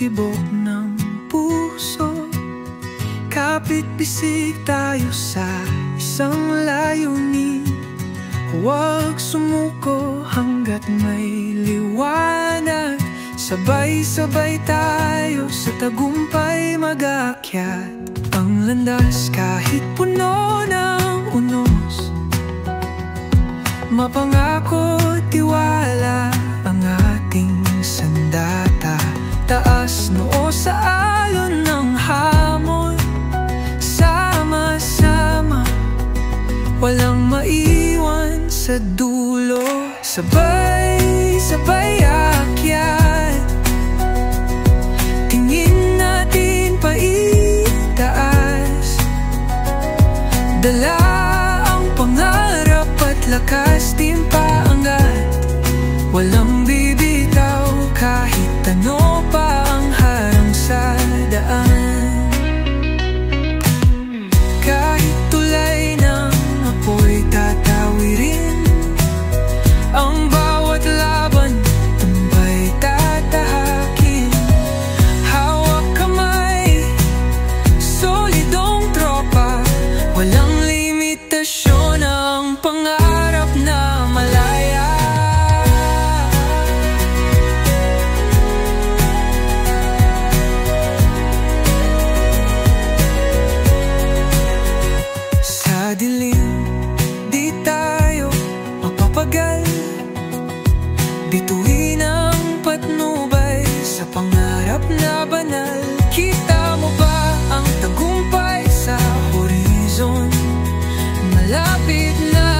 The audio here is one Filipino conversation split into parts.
tibok ng puso. Kapit-bisig tayo sa isang layunin. Huwag sumuko hanggat may liwanag. Sabay-sabay tayo sa tagumpay mag-aakyat. Ang landas kahit puno ng unos, mapangako, tiwala ang ating sandata. Taas noo sa alon ng hamon, sama-sama, walang maiwan sa dulo. Sabay-sabay akyat, tingin natin paitaas. Dala ang pangarap at lakas, timpaangat, walang bibitaw kahit ano pa ang harang sa daan. Kahit tulay ng apoy tatawirin, ang bawat laban tambay tatahakin. Hawak kamay, solidong tropa, walang limitasyon ang pangarap na malaya. Sa dilim, di tayo mapapagal. Bituin ang patnubay sa pangarap na banal. Kita mo ba ang tagumpay sa horizon? Malapit na,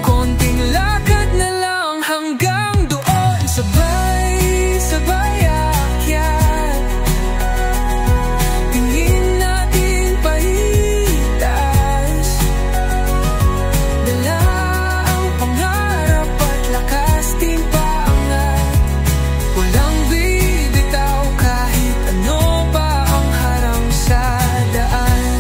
konting lakad na lang hanggang doon. Sabay-sabay akyat, tingin natin paitaas. Dala ang pangarap at lakas, timpaangat, walang bibitaw kahit ano pa ang harang sa daan.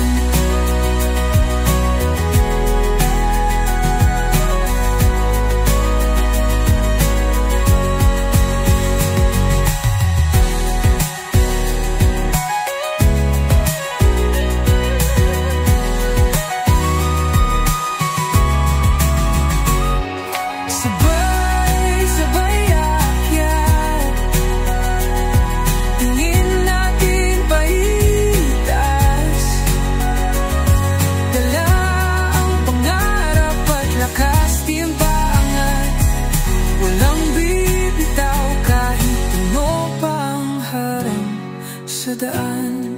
Sabay-sabay akyat, tingin natin paitaas. Dala ang pangarap at lakas, timpaangat, walang bibitaw kahit ano pa ang harang sa daan.